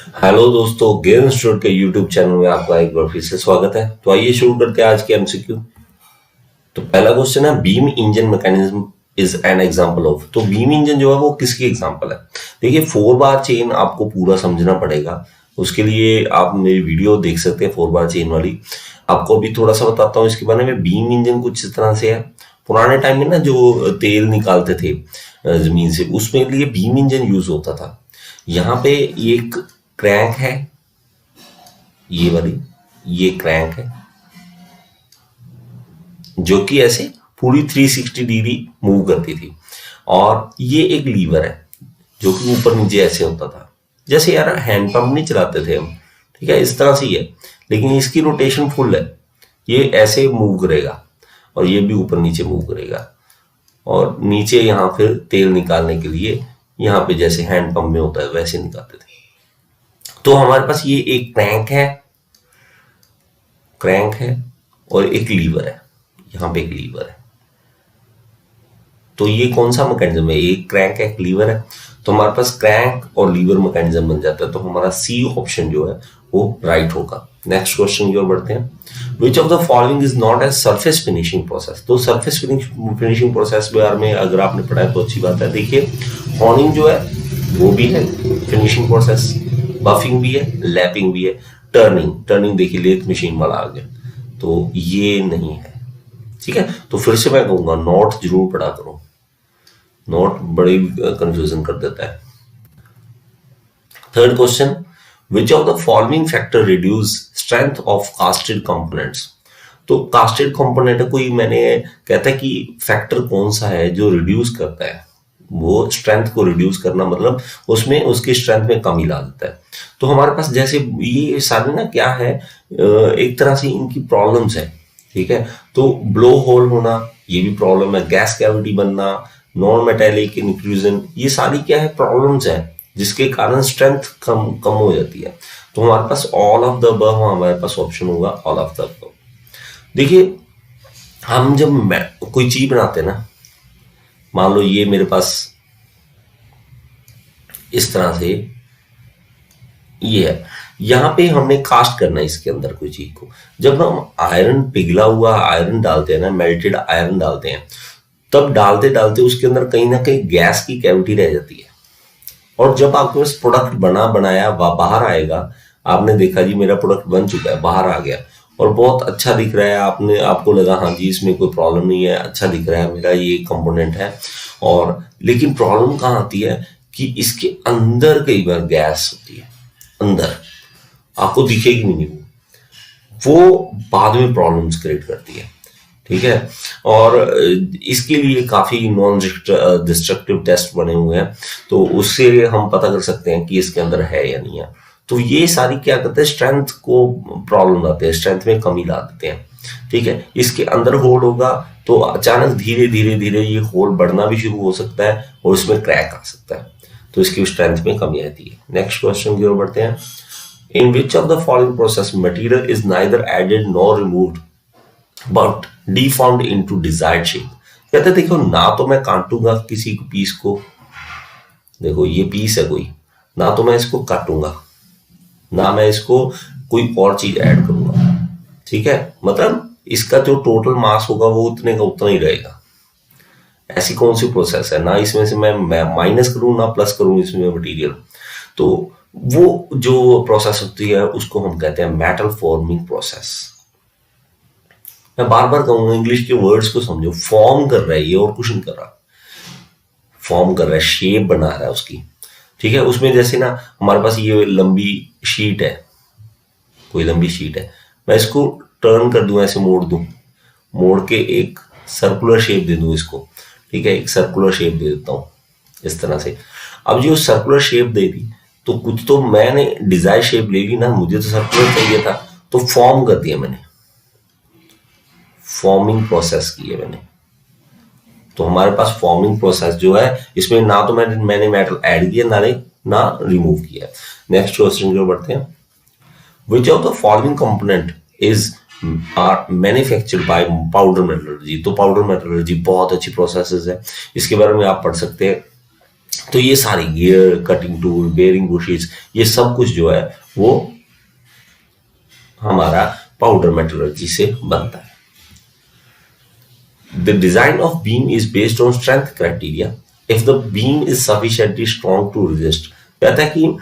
Hello दोस्तों, gear institute के YouTube channel में आपका एक बार फिर से स्वागत है। तो आइए शुरू करते हैं आज के एमसीक्यू। तो पहला क्वेश्चन है, beam engine mechanism is an example of. तो बीम इंजन जो है वो किसकी एग्जांपल है? देखिए, 4 बार चेन आपको पूरा समझना पड़ेगा। उसके लिए आप मेरी वीडियो देख सकते हैं 4 बार चेन वाली। आपको अभी थोड़ा सा बताता हूँ इसके बारे में। बीम इंजन कुछ इस तरह से है। पुराने टाइम में ना जो तेल निकालते थे जमीन से, उसमें लिए बीम इंजन यूज होता था। यहाँ पे एक क्रैंक है, ये वाली, ये क्रैंक है जो कि ऐसे पूरी 360 डिग्री मूव करती थी। और ये एक लीवर है जो कि ऊपर नीचे ऐसे होता था, जैसे यार हैंड पंप नहीं चलाते थे हम, ठीक है, इस तरह से ही है। लेकिन इसकी रोटेशन फुल है, ये ऐसे मूव करेगा और ये भी ऊपर नीचे मूव करेगा। और नीचे यहाँ फिर तेल निकालने के लिए, यहाँ पे जैसे हैंड पंप में होता है वैसे निकालते थे। तो हमारे पास ये एक क्रैंक है और एक लीवर है। यहाँ पे एक लीवर है। तो ये कौन सा मैकेनिज्म है? एक क्रैंक है, एक लीवर है। तो हमारे पास क्रैंक और लीवर मैकेनिज्म बन जाता है। तो हमारा सी ऑप्शन जो है वो राइट होगा। नेक्स्ट क्वेश्चन की ओर बढ़ते हैं। Which of the following is not a surface finishing process? तो सरफेस फिनिशिंग प्रोसेस के बारे में अगर आपने पढ़ा है तो अच्छी बात है। देखिए, हॉर्निंग जो है वो भी है फिनिशिंग प्रोसेस, बफिंग भी है, लैपिंग भी है, टर्निंग देखिए लेथ मशीन वाला आ गया, तो ये नहीं है। ठीक है, तो फिर से मैं कहूंगा नोट जरूर पढ़ा करो, नोट बड़ी कंफ्यूजन कर देता है। Third question, which of the following factor reduce strength of casted components? तो कास्टेड कंपोनेंट कोई, मैंने कहता है कि फैक्टर कौन सा है जो रिड्यूस करता है, वो स्ट्रेंथ को रिड्यूस करना, मतलब उसमें उसकी स्ट्रेंथ में कमी ला देता है। तो हमारे पास जैसे ये सारी ना क्या है, एक तरह से इनकी प्रॉब्लम्स है। ठीक है, तो ब्लो होल होना ये भी प्रॉब्लम है, गैस कैविटी बनना, नॉन मेटेलिक इंक्लूजन, ये सारी क्या है, प्रॉब्लम्स है जिसके कारण स्ट्रेंथ कम हो जाती है। तो हमारे पास ऑल ऑफ द अबव, हमारे पास ऑप्शन होगा ऑल ऑफ द अबव। देखिए, हम जब कोई चीज बनाते हैं ना, मान लो ये मेरे पास इस तरह से ये है, यहाँ पे हमने कास्ट करना है इसके अंदर कोई चीज को। जब हम आयरन, पिघला हुआ आयरन डालते हैं ना, मेल्टेड आयरन डालते हैं, तब डालते डालते उसके अंदर कहीं ना कहीं गैस की कैविटी रह जाती है। और जब आपके पास प्रोडक्ट बनाया बाहर आएगा, आपने देखा जी मेरा प्रोडक्ट बन चुका है, बाहर आ गया और बहुत अच्छा दिख रहा है, आपको लगा हाँ जी इसमें कोई प्रॉब्लम नहीं है, अच्छा दिख रहा है, मेरा ये कंपोनेंट है। और लेकिन प्रॉब्लम कहाँ आती है कि इसके अंदर कई बार गैस होती है, अंदर आपको दिखेगी नहीं, वो बाद में प्रॉब्लम्स क्रिएट करती है। ठीक है, और इसके लिए काफी नॉन डिस्ट्रक्टिव टेस्ट बने हुए हैं, तो उससे हम पता कर सकते हैं कि इसके अंदर है या नहीं है। तो ये सारी क्या करते हैं, स्ट्रेंथ को प्रॉब्लम लाते हैं, स्ट्रेंथ में कमी ला देते हैं। ठीक है, इसके अंदर होल होगा तो अचानक धीरे धीरे धीरे ये होल बढ़ना भी शुरू हो सकता है और इसमें क्रैक आ सकता है, तो इसकी स्ट्रेंथ में कमी आती है। नेक्स्ट क्वेश्चन की ओर बढ़ते हैं। In which of the following process material is neither added nor removed but deformed into desired shape? कहते हैं देखो, ना तो मैं काटूंगा किसी पीस को, देखो ये पीस है कोई, ना तो मैं इसको काटूंगा, ना मैं इसको कोई और चीज ऐड करूंगा। ठीक है, मतलब इसका जो टोटल मास होगा वो उतने का उतना ही रहेगा। ऐसी कौन सी प्रोसेस है, ना इसमें से मैं माइनस करूं ना प्लस करूं इसमें मटेरियल। तो वो जो प्रोसेस होती है उसको हम कहते हैं मेटल फॉर्मिंग प्रोसेस। मैं बार बार कहूंगा, इंग्लिश के वर्ड्स को समझो। फॉर्म कर रहा है ये, और कुछ नहीं कर रहा, फॉर्म कर रहा है, शेप बना रहा है उसकी। ठीक है, उसमें जैसे ना हमारे पास ये लंबी शीट है, कोई लंबी शीट है, मैं इसको टर्न कर दूं, ऐसे मोड़ के एक सर्कुलर शेप दे दूं इसको। ठीक है, एक सर्कुलर शेप दे देता हूं इस तरह से। अब जो सर्कुलर शेप दे दी, तो कुछ तो मैंने डिजायर शेप ले ली ना, मुझे तो सर्कुलर चाहिए था, तो फॉर्म कर दिया मैंने, फॉर्मिंग प्रोसेस की है मैंने। तो हमारे पास फॉर्मिंग प्रोसेस जो है, इसमें ना तो मैंने मेटल ऐड किया, ना रिमूव किया। नेक्स्ट क्वेश्चन जो बढ़ते हैं। Which of the following component is are manufactured by powder metallurgy? तो पाउडर मेटलर्जी बहुत अच्छी प्रोसेस है, इसके बारे में आप पढ़ सकते हैं। तो ये सारी gear, cutting tool, bearing bushes, ये सब कुछ जो है वो हमारा पाउडर मेटलर्जी से बनता है। The design of beam is based on strength criteria. If the beam is sufficiently strong to resist, कहता है कि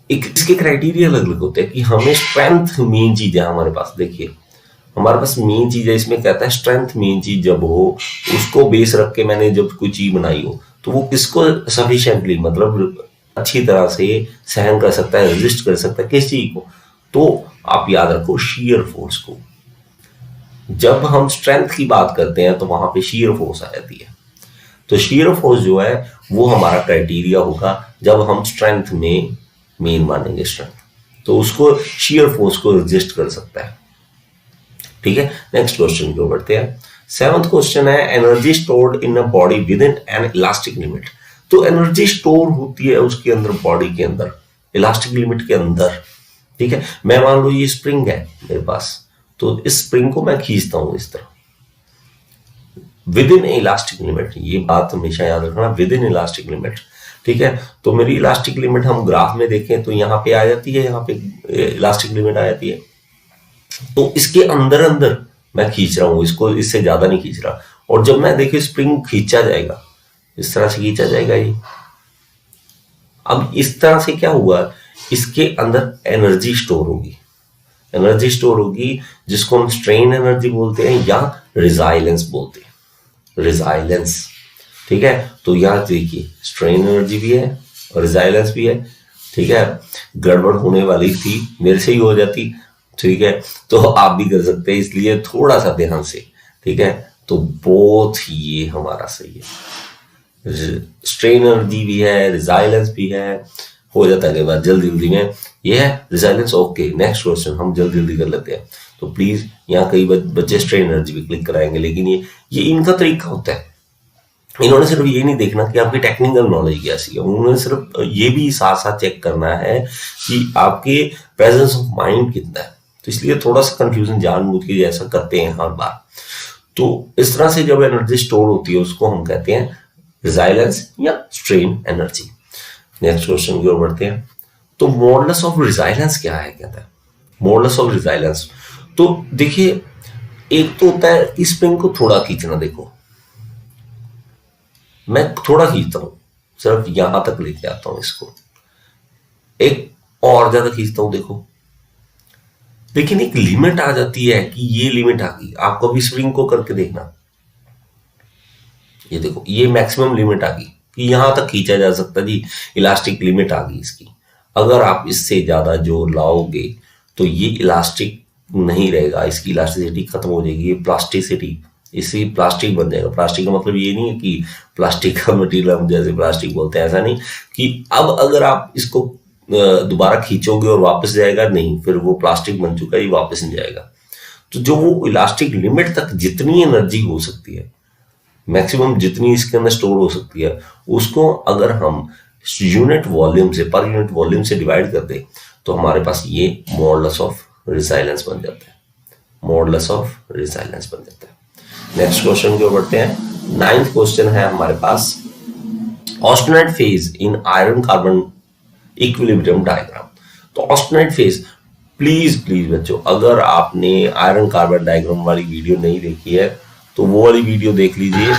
इसके क्राइटेरिया अलग अलग होते हैं कि हमें स्ट्रेंथ मेन चीज है हमारे पास। देखिए हमारे पास मेन चीज है, इसमें कहता है स्ट्रेंथ मेन चीज जब हो, उसको बेस रख के मैंने जब कोई चीज बनाई हो, तो वो किसको सफिशिएंटली मतलब अच्छी तरह से सहन कर सकता है, रेजिस्ट कर सकता है किस चीज को। तो आप याद रखो शीयर फोर्स को। जब हम स्ट्रेंथ की बात करते हैं तो वहां पे शीयर फोर्स आ जाती है। तो शीयर फोर्स जो है वो हमारा क्राइटेरिया होगा जब हम स्ट्रेंथ में मेन मानेंगे स्ट्रेंथ, तो उसको शीयर फोर्स को रेजिस्ट कर सकता है। ठीक है, नेक्स्ट क्वेश्चन को बढ़ते हैं। 7th क्वेश्चन है energy stored in a body with in an elastic limit. तो एनर्जी स्टोर होती है उसके अंदर, बॉडी के अंदर, इलास्टिक लिमिट के अंदर। ठीक है, मैं मान लो ये स्प्रिंग है मेरे पास, तो इस स्प्रिंग को मैं खींचता हूं इस तरह विद इन इलास्टिक लिमिट। ये बात हमेशा याद रखना, विद इन इलास्टिक लिमिट। ठीक है, तो मेरी इलास्टिक लिमिट हम ग्राफ में देखें तो यहाँ पे आ जाती है, यहाँ पे इलास्टिक लिमिट आ जाती है। तो इसके अंदर अंदर मैं खींच रहा हूं इसको, इससे ज्यादा नहीं खींच रहा। और जब मैं देखिए स्प्रिंग खींचा जाएगा, इस तरह से खींचा जाएगा ये। अब इस तरह से क्या हुआ, इसके अंदर एनर्जी स्टोर होगी। एनर्जी स्टोर होगी जिसको हम स्ट्रेन एनर्जी बोलते हैं या रिजाइलेंस बोलते हैं, रिजाइलेंस। ठीक है, तो यहां देखिए स्ट्रेन एनर्जी भी है और रिजाइलेंस भी है। ठीक है, गड़बड़ होने वाली थी, मेरे से ही हो जाती। ठीक है, तो आप भी कर सकते हैं, इसलिए थोड़ा सा ध्यान से। ठीक है, तो बोथ ये हमारा सही है, स्ट्रेन एनर्जी भी है, रिजाइलेंस भी है। हो जाता है कई बार जल्दी जल्दी में, ये है रिजाइलेंस। ओके, नेक्स्ट क्वेश्चन हम जल्दी जल्दी कर लेते हैं। तो प्लीज यहाँ कई बच्चे स्ट्रेन एनर्जी भी क्लिक कराएंगे, लेकिन ये इनका तरीका होता है। इन्होंने सिर्फ ये नहीं देखना कि आपकी टेक्निकल नॉलेज कैसी है, उन्होंने सिर्फ ये भी साथ साथ चेक करना है कि आपके प्रेजेंस ऑफ माइंड कितना है। तो इसलिए थोड़ा सा कंफ्यूजन जानबूझ के ऐसा करते हैं हर बार। तो इस तरह से जब एनर्जी स्टोर होती है उसको हम कहते हैं रिजाइलेंस या स्ट्रेन एनर्जी। नेक्स्ट क्वेश्चन की ओर बढ़ते हैं। तो मॉडुलस ऑफ रिजाइलेंस क्या है, कहता है मॉडुलस ऑफ रिजाइलेंस। तो देखिए एक तो होता है कि स्प्रिंग को थोड़ा खींचना, देखो मैं थोड़ा खींचता हूं, सिर्फ यहां तक लेके आता हूं इसको, एक और ज्यादा खींचता हूं, देखो। लेकिन एक लिमिट आ जाती है कि ये लिमिट आ गई। आपको भी स्प्रिंग को करके देखना, ये देखो ये मैक्सिमम लिमिट आ गई कि यहां तक खींचा जा सकता जी, इलास्टिक लिमिट आ गई इसकी। अगर आप इससे ज्यादा जोर लाओगे तो ये इलास्टिक नहीं रहेगा, इसकी इलास्टिसिटी खत्म हो जाएगी, ये प्लास्टिसिटी, इसी प्लास्टिक बन जाएगा। प्लास्टिक का मतलब ये नहीं है कि प्लास्टिक का मटेरियल हम जैसे प्लास्टिक बोलते हैं, ऐसा नहीं कि अब अगर आप इसको दोबारा खींचोगे और वापस जाएगा, नहीं, फिर वो प्लास्टिक बन चुका है, ये वापस नहीं जाएगा। तो जो वो इलास्टिक लिमिट तक जितनी एनर्जी हो सकती है, मैक्सिमम जितनी इसके अंदर स्टोर हो सकती है, उसको अगर हम यूनिट वॉल्यूम से, पर यूनिट वॉल्यूम से डिवाइड कर दे तो हमारे पास ये मॉडुलस ऑफ रिजाइलेंस बन जाता है, मॉडुलस ऑफ रिजाइलेंस बन जाता है। नेक्स्ट क्वेश्चन की ओर बढ़ते हैं। 9th क्वेश्चन है हमारे पास, austenite phase in iron carbon equilibrium diagram. तो ऑस्टेनाइट फेज, प्लीज प्लीज बच्चों, अगर आपने आयरन कार्बन डायग्राम वाली वीडियो नहीं देखी है तो वो वाली वीडियो देख लीजिए,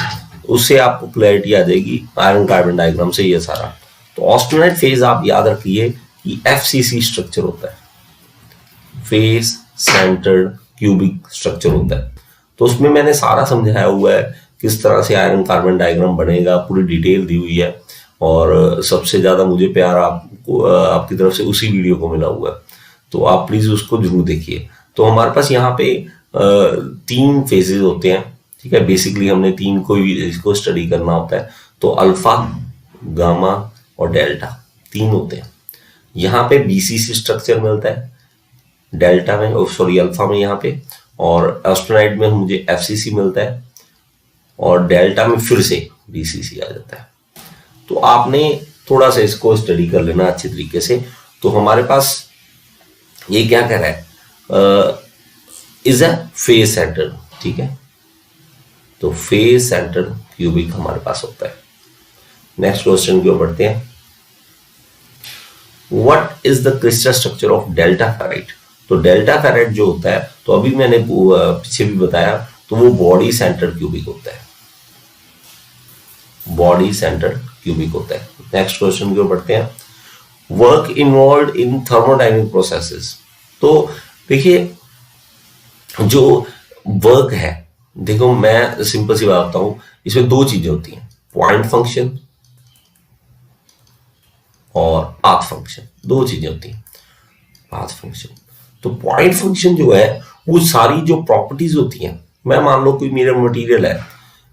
उससे आपको क्लैरिटी आ जाएगी आयरन कार्बन डायग्राम से ये सारा। तो ऑस्टेनाइट फेज आप याद रखिए कि एफसीसी स्ट्रक्चर होता है, फेस सेंटर्ड क्यूबिक स्ट्रक्चर होता है। तो उसमें मैंने सारा समझाया हुआ है किस तरह से आयरन कार्बन डायग्राम बनेगा, पूरी डिटेल दी हुई है। और सबसे ज्यादा मुझे प्यार आपको आपकी तरफ से उसी वीडियो को मिला हुआ है, तो आप प्लीज उसको जरूर देखिए। तो हमारे पास यहाँ पे 3 फेजेस होते हैं। ठीक है, बेसिकली हमने 3 को इसको स्टडी करना होता है। तो अल्फा, गामा और डेल्टा 3 होते हैं। यहाँ पे बीसीसी स्ट्रक्चर मिलता है डेल्टा में, सॉरी अल्फा में यहाँ पे, और ऑस्टेनाइट में मुझे एफसीसी मिलता है, और डेल्टा में फिर से बीसीसी आ जाता है। तो आपने थोड़ा सा इसको स्टडी कर लेना अच्छे तरीके से। तो हमारे पास ये क्या कह रहा है, इज अ फेस सेंटर। ठीक है, तो फेस सेंटर क्यूबिक हमारे पास होता है। नेक्स्ट क्वेश्चन की ओर बढ़ते हैं। What is the crystal structure of delta ferrite? तो डेल्टा फेराइट जो होता है, तो अभी मैंने पीछे भी बताया, तो वो बॉडी सेंटर क्यूबिक होता है, बॉडी सेंटर क्यूबिक होता है। नेक्स्ट क्वेश्चन की ओर बढ़ते हैं। Work involve in thermodynamic processes. तो देखिए जो वर्क है, देखो मैं सिंपल सी बात बताऊं, इसमें दो चीजें होती हैं, पॉइंट फंक्शन और पाथ फंक्शन, दो चीजें होती हैं। पाथ फंक्शन, तो पॉइंट फंक्शन जो है वो सारी जो प्रॉपर्टीज होती हैं, मैं मान लो कोई मेरा मटेरियल है,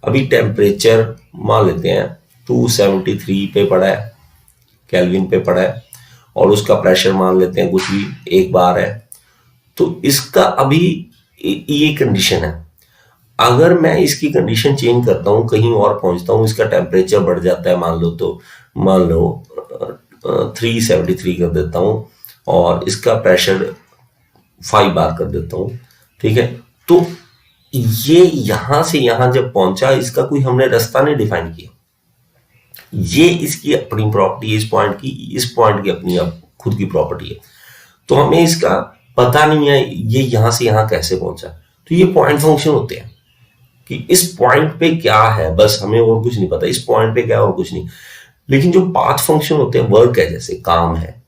अभी टेम्परेचर मान लेते हैं 273 पे पड़ा है, केल्विन पे पड़ा है, और उसका प्रेशर मान लेते हैं कुछ भी 1 बार है। तो इसका अभी ये कंडीशन है, अगर मैं इसकी कंडीशन चेंज करता हूं, कहीं और पहुंचता हूं, इसका टेम्परेचर बढ़ जाता है, मान लो, तो मान लो 373 कर देता हूं, और इसका प्रेशर 5 बार कर देता हूं, ठीक है। तो ये यहां से यहां जब पहुंचा, इसका कोई हमने रास्ता नहीं डिफाइन किया, ये इसकी अपनी प्रॉपर्टी है, इस पॉइंट की अपनी खुद की प्रॉपर्टी है, तो हमें इसका पता नहीं है ये यहां से यहां कैसे पहुंचा। तो ये पॉइंट फंक्शन होते हैं कि इस पॉइंट पे क्या है, बस हमें और कुछ नहीं पता, इस पॉइंट पे क्या है और कुछ नहीं। लेकिन जो पाथ फंक्शन होते हैं, वर्क है, जैसे काम है,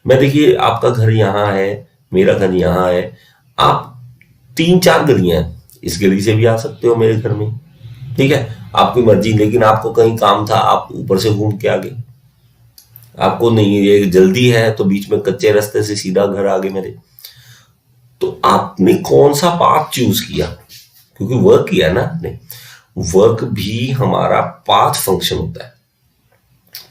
मैं देखिए आपका घर यहाँ है, मेरा घर यहाँ है, आप 3-4 गलियां हैं, इस गली से भी आ सकते हो मेरे घर में, ठीक है, आपकी मर्जी। लेकिन आपको कहीं काम था, आप ऊपर से घूम के आ गए, आपको नहीं ये जल्दी है, तो बीच में कच्चे रास्ते से सीधा घर आ गए मेरे। तो आपने कौन सा पाथ चूज किया, क्योंकि वर्क किया ना आपने, वर्क भी हमारा पाथ फंक्शन होता है।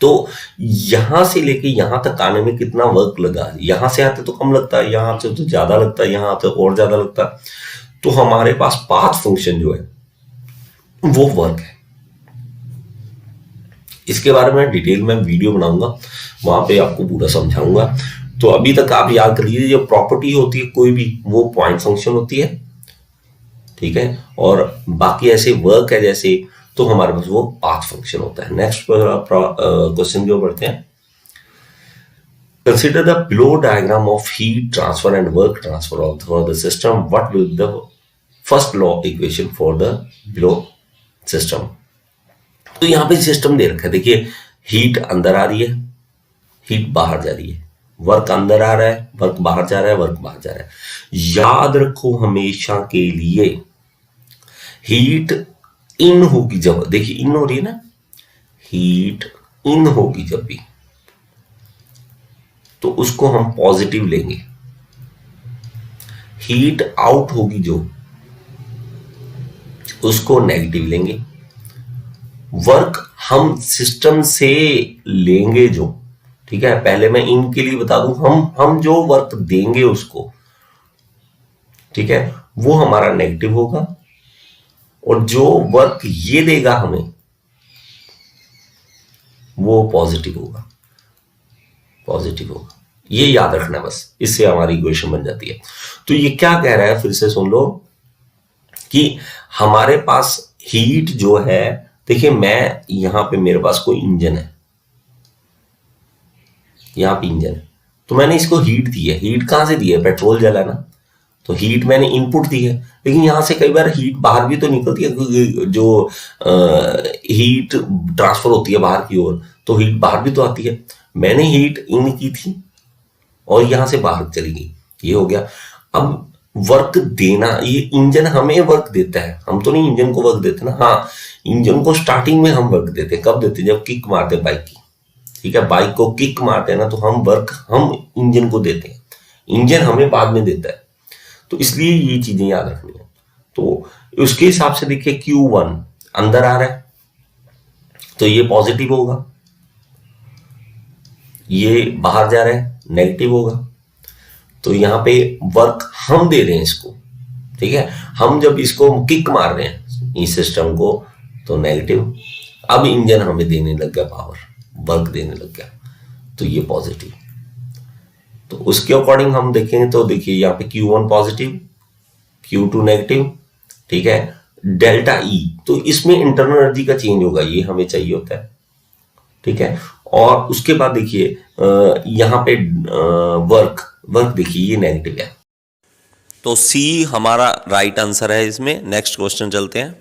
तो यहां से लेके यहां तक आने में कितना वर्क लगा, यहां से आते तो कम लगता है, यहां से तो ज्यादा लगता है, यहां आते और ज्यादा लगता है। तो हमारे पास पाथ फंक्शन जो है वो वर्क है। इसके बारे में डिटेल में वीडियो बनाऊंगा, वहां पे आपको पूरा समझाऊंगा। तो अभी तक आप याद कर लीजिए, जो प्रॉपर्टी होती है कोई भी, वो पॉइंट फंक्शन होती है, ठीक है, और बाकी ऐसे वर्क है जैसे, तो हमारे पास वो पाथ फंक्शन होता है। नेक्स्ट क्वेश्चन की ओर बढ़ते हैं। Consider the below diagram of heat transfer and work transfer of the system, what will the first law equation for the below system. तो यहां पे सिस्टम दे रखा है, देखिए हीट अंदर आ रही है, हीट बाहर जा रही है, वर्क अंदर आ रहा है, वर्क बाहर जा रहा है, वर्क बाहर जा रहा है। याद रखो हमेशा के लिए, हीट इन होगी जब, देखिए इन हो रही है ना, हीट इन होगी जब भी, तो उसको हम पॉजिटिव लेंगे। हीट आउट होगी जो, उसको नेगेटिव लेंगे। वर्क हम सिस्टम से लेंगे जो, ठीक है, पहले मैं इनके लिए बता दूं, हम जो वर्क देंगे उसको, ठीक है, वो हमारा नेगेटिव होगा, और जो वर्क ये देगा हमें वो पॉजिटिव होगा, पॉजिटिव होगा। ये याद रखना बस, इससे हमारी इक्वेशन बन जाती है। तो ये क्या कह रहा है, फिर से सुन लो, कि हमारे पास हीट जो है, देखिए मैं यहां पे मेरे पास कोई इंजन है, यहां पे इंजन है, तो मैंने इसको हीट दी है। हीट कहां से दी है, पेट्रोल जला ना, तो हीट मैंने इनपुट दी है। लेकिन यहां से कई बार हीट बाहर भी तो निकलती है, क्योंकि जो हीट ट्रांसफर होती है बाहर की ओर, तो हीट बाहर भी तो आती है। मैंने हीट इन की थी और यहां से बाहर चली गई, ये हो गया। अब वर्क देना, ये इंजन हमें वर्क देता है, हम तो नहीं इंजन को वर्क देते ना। हाँ, इंजन को स्टार्टिंग में हम वर्क देते हैं, कब देते हैं, जब किक मारते हैं बाइक की, ठीक है, बाइक को किक मारते हैं ना, तो हम वर्क हम इंजन को देते हैं, इंजन हमें बाद में देता है। तो इसलिए ये चीजें याद रखनी है। तो उसके हिसाब से देखिए Q1 अंदर आ रहा है, तो ये पॉजिटिव होगा, ये बाहर जा रहा है, नेगेटिव होगा। तो यहां पे वर्क हम दे रहे हैं इसको, ठीक है, हम जब इसको किक मार रहे हैं इस सिस्टम को, तो नेगेटिव। अब इंजन हमें देने लग गया पावर, वर्क देने लग गया, तो ये पॉजिटिव। तो उसके अकॉर्डिंग हम देखेंगे, तो देखिए यहाँ पे Q1 पॉजिटिव, Q2 नेगेटिव, ठीक है, डेल्टा E, तो इसमें इंटरनल एनर्जी का चेंज होगा, ये हमें चाहिए होता है। ठीक है। और उसके बाद देखिए यहाँ पे वर्क वर्क देखिए ये नेगेटिव है, तो सी हमारा राइट आंसर है इसमें। नेक्स्ट क्वेश्चन चलते हैं।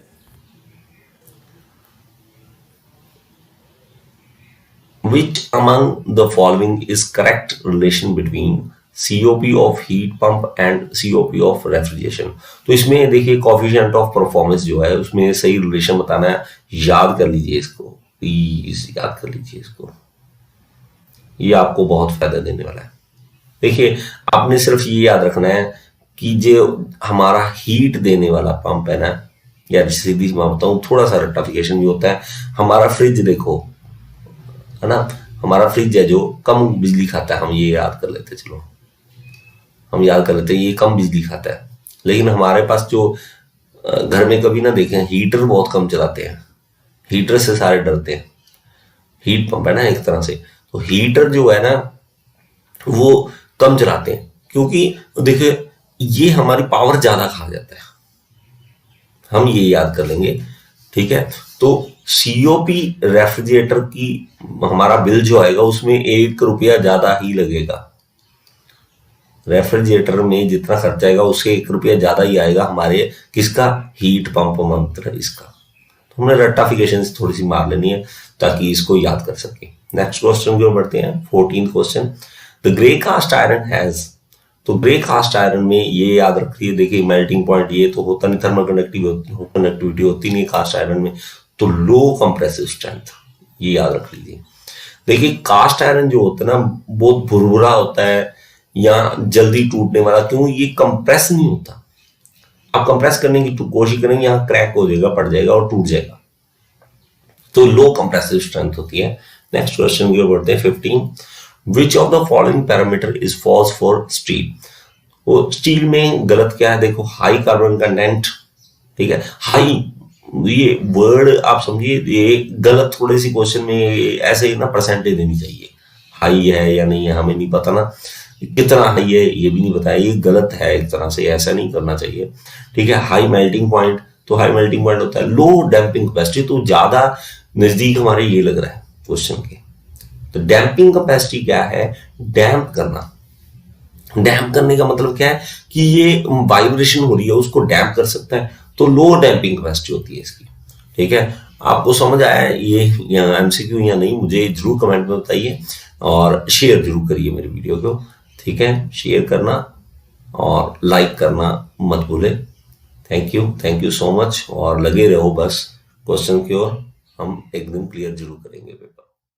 Which among the following is correct relation between COP of heat pump and COP of refrigeration? तो इसमें देखिए coefficient of performance जो है उसमें सही रिलेशन बताना है। याद कर लीजिए इसको, प्लीज याद कर लीजिए इसको, ये आपको बहुत फायदा देने वाला है। देखिए आपने सिर्फ ये याद रखना है कि जो हमारा हीट देने वाला पंप है ना, या सीधी मैं बताऊं थोड़ा सा रेक्टिफिकेशन भी होता है। हमारा फ्रिज देखो है ना, हमारा फ्रिज है जो कम बिजली खाता है, हम ये याद कर लेते, चलो हम याद कर लेते हैं ये कम बिजली खाता है। लेकिन हमारे पास जो घर में कभी ना देखें हीटर बहुत कम चलाते हैं, हीटर से सारे डरते हैं। हीट पंप है ना एक तरह से, तो हीटर जो है ना वो कम चलाते हैं, क्योंकि देखिए ये हमारी पावर ज्यादा खा जाता है, हम ये याद कर लेंगे। ठीक है, तो सीओपी रेफ्रिजरेटर की हमारा बिल जो आएगा उसमें ₹1 ज्यादा ही लगेगा। रेफ्रिजरेटर में जितना खर्चा आएगा उससे ₹1 ज्यादा ही आएगा हमारे किसका, हीट पंप मंत्र इसका। तो हमने रेक्टिफिकेशन थोड़ी सी मार लेनी है ताकि इसको याद कर सके। नेक्स्ट क्वेश्चन की ओर बढ़ते हैं, 14th question. The grey cast iron has, तो ग्रे कास्ट आयरन में ये याद रखिए, देखिए मेल्टिंग पॉइंट ये तो होता नहीं, थर्मल कंडक्टिविटी होती नहीं कास्ट आयरन में, तो लो कंप्रेसिव स्ट्रेंथ, ये याद रख लीजिए। देखिए कास्ट आयरन जो होता है ना बहुत भुरभुरा होता है या जल्दी टूटने वाला, क्यों, ये कंप्रेस नहीं होता। आप कंप्रेस करने की कोशिश करेंगे यहाँ क्रैक हो जाएगा, पड़ जाएगा और टूट जाएगा, तो लो कंप्रेसिव स्ट्रेंथ होती है। नेक्स्ट क्वेश्चन की ओर बढ़ते हैं, 15। Which of the following parameter is false for steel? वो स्टील में गलत क्या है, देखो हाई कार्बन कंटेंट, ठीक है, हाई, ये वर्ड आप समझिए ये गलत, थोड़ी सी क्वेश्चन में ऐसे ही ना परसेंटेज देनी चाहिए, हाई है या नहीं है हमें नहीं पता ना, कितना हाई है ये भी नहीं बताया, ये गलत है एक तरह से, ऐसा नहीं करना चाहिए। ठीक है, हाई मेल्टिंग पॉइंट, तो हाई मेल्टिंग पॉइंट होता है। लो डैम्पिंग कैपेसिटी, तो ज्यादा नजदीक हमारे ये लग रहा है क्वेश्चन के। तो डैम्पिंग कैपेसिटी क्या है, डैम्प करना। डैम्प करने का मतलब क्या है कि ये वाइब्रेशन हो रही है उसको डैम्प कर सकता है, तो लो डैम्पिंग कैपेसिटी होती है इसकी। ठीक है, आपको समझ आया ये एमसीक्यू या नहीं, मुझे जरूर कमेंट में बताइए और शेयर जरूर करिए मेरे वीडियो को। ठीक है, शेयर करना और लाइक करना मत भूले। थैंक यू सो मच, और लगे रहो बस क्वेश्चन की ओर, हम एक दिन क्लियर जरूर करेंगे।